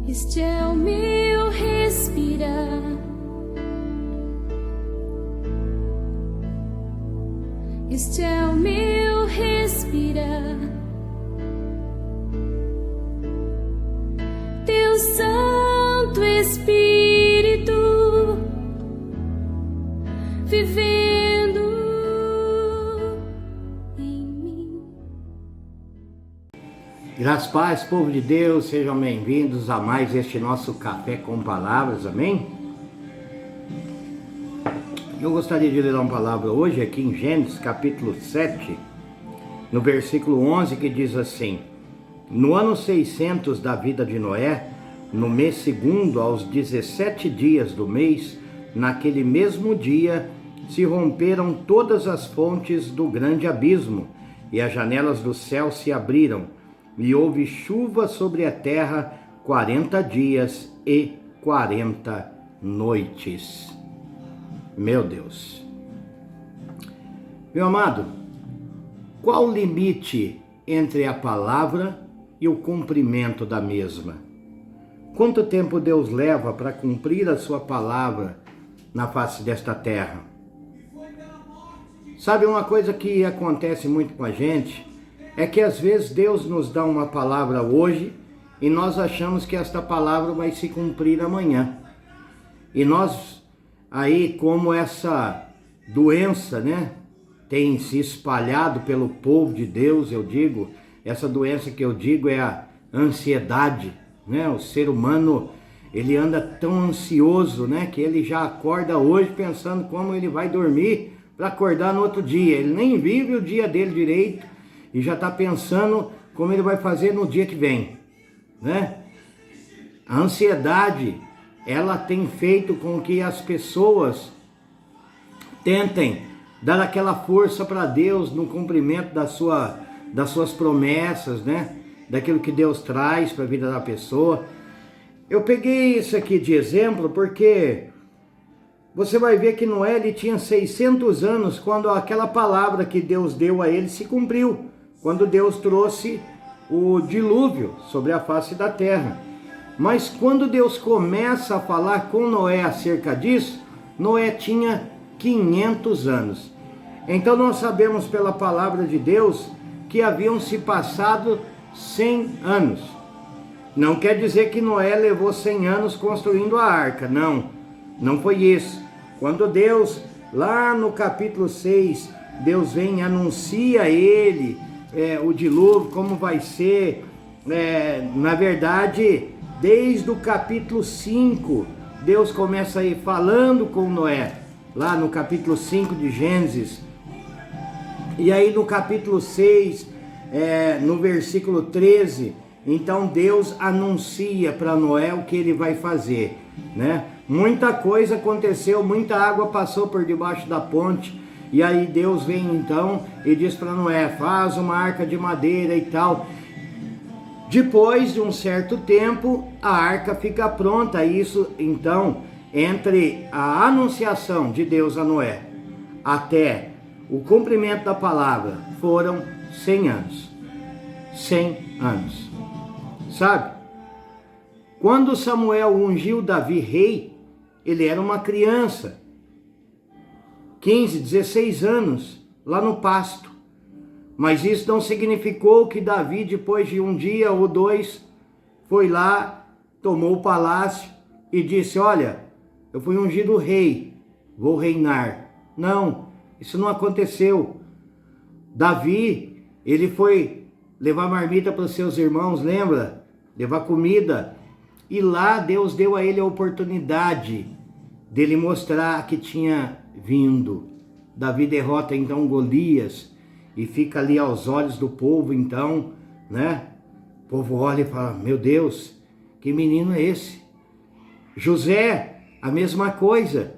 Este é o meu respirar. Este é o meu respirar. Teu Santo Espírito vivendo em mim. Graças, paz, povo de Deus, sejam bem-vindos a mais este nosso Café com Palavras, amém? Eu gostaria de ler uma palavra hoje aqui em Gênesis capítulo 7, no versículo 11, que diz assim: No ano 600 da vida de Noé, no mês segundo, aos 17 dias do mês, naquele mesmo dia, se romperam todas as fontes do grande abismo, e as janelas do céu se abriram, e houve chuva sobre a terra 40 dias e 40 noites. Meu Deus. Meu amado, qual o limite entre a palavra e o cumprimento da mesma? Quanto tempo Deus leva para cumprir a sua palavra na face desta terra? Sabe, uma coisa que acontece muito com a gente é que às vezes Deus nos dá uma palavra hoje e nós achamos que esta palavra vai se cumprir amanhã. E nós, aí como essa doença, né, tem se espalhado pelo povo de Deus, eu digo, essa doença que eu digo é a ansiedade, né? O ser humano, ele anda tão ansioso, né, que ele já acorda hoje pensando como ele vai dormir para acordar no outro dia. Ele nem vive o dia dele direito e já está pensando como ele vai fazer no dia que vem, né? A ansiedade, ela tem feito com que as pessoas tentem dar aquela força para Deus no cumprimento das suas promessas, né? Daquilo que Deus traz para a vida da pessoa. Eu peguei isso aqui de exemplo porque você vai ver que Noé, ele tinha 600 anos quando aquela palavra que Deus deu a ele se cumpriu, quando Deus trouxe o dilúvio sobre a face da terra. Mas quando Deus começa a falar com Noé acerca disso, Noé tinha 500 anos. Então nós sabemos pela palavra de Deus que haviam se passado 100 anos. Não quer dizer que Noé levou 100 anos construindo a arca, não foi isso. Quando Deus, lá no capítulo 6, Deus vem e anuncia a ele o dilúvio, como vai ser, na verdade, desde o capítulo 5, Deus começa aí falando com Noé, lá no capítulo 5 de Gênesis, e aí no capítulo 6, no versículo 13, então Deus anuncia para Noé o que ele vai fazer, né? Muita coisa aconteceu, muita água passou por debaixo da ponte, e aí Deus vem então e diz para Noé: faz uma arca de madeira e tal. Depois de um certo tempo, a arca fica pronta. Isso então, entre a anunciação de Deus a Noé até o cumprimento da palavra, foram 100 anos. 100 anos. Sabe? Quando Samuel ungiu Davi rei, ele era uma criança, 15, 16 anos, lá no pasto. Mas isso não significou que Davi, depois de um dia ou dois, foi lá, tomou o palácio e disse: olha, eu fui ungido rei, vou reinar. Não, isso não aconteceu. Davi, ele foi levar marmita para os seus irmãos, lembra? Levar comida. E lá Deus deu a ele a oportunidade dele mostrar que tinha vindo. Davi derrota então Golias e fica ali aos olhos do povo, então, né? O povo olha e fala: meu Deus, que menino é esse? José, a mesma coisa.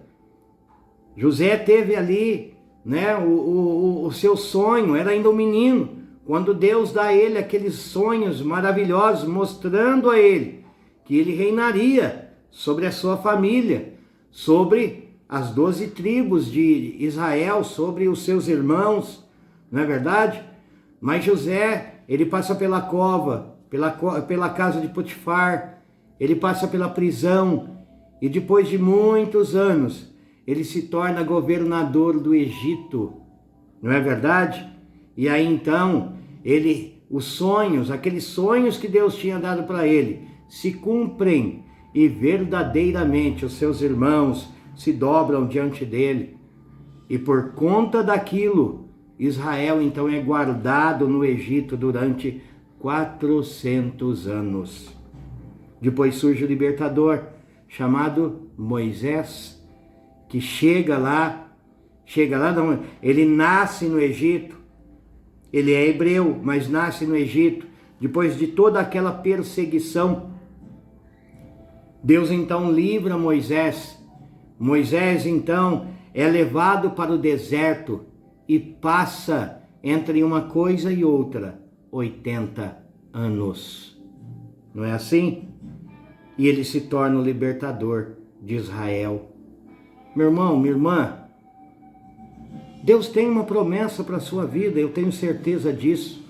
José teve ali, né, o seu sonho, era ainda um menino, quando Deus dá a ele aqueles sonhos maravilhosos, mostrando a ele que ele reinaria sobre a sua família, sobre as 12 tribos de Israel, sobre os seus irmãos, não é verdade? Mas José, ele passa pela cova, pela casa de Potifar, ele passa pela prisão e depois de muitos anos, ele se torna governador do Egito, não é verdade? E aí então, os sonhos, aqueles sonhos que Deus tinha dado para ele, se cumprem e verdadeiramente os seus irmãos se dobram diante dele. E por conta daquilo, Israel então é guardado no Egito durante 400 anos. Depois surge o libertador, chamado Moisés, que chega lá não, ele nasce no Egito, ele é hebreu, mas nasce no Egito, depois de toda aquela perseguição. Deus então livra Moisés. Moisés então é levado para o deserto e passa entre uma coisa e outra 80 anos. Não é assim? E ele se torna o libertador de Israel. Meu irmão, minha irmã, Deus tem uma promessa para a sua vida, eu tenho certeza disso.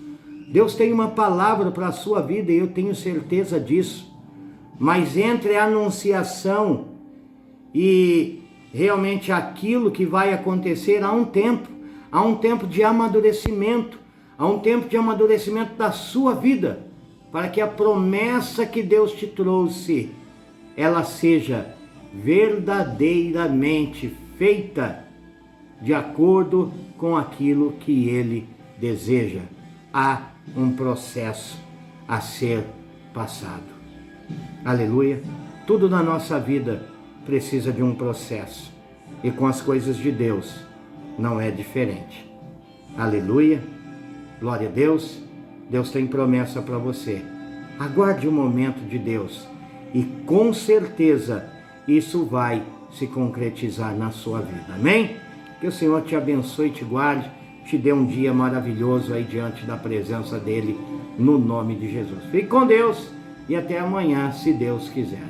Deus tem uma palavra para a sua vida e eu tenho certeza disso. Mas entre a anunciação e realmente aquilo que vai acontecer, há um tempo de amadurecimento, há um tempo de amadurecimento da sua vida, para que a promessa que Deus te trouxe, ela seja verdadeiramente feita de acordo com aquilo que Ele deseja. Há um processo a ser passado. Aleluia! Tudo na nossa vida precisa de um processo. E com as coisas de Deus não é diferente. Aleluia! Glória a Deus! Deus tem promessa para você. Aguarde o momento de Deus. E com certeza isso vai se concretizar na sua vida. Amém? Que o Senhor te abençoe e te guarde. Te dê um dia maravilhoso aí diante da presença dEle. No nome de Jesus. Fique com Deus. E até amanhã, se Deus quiser.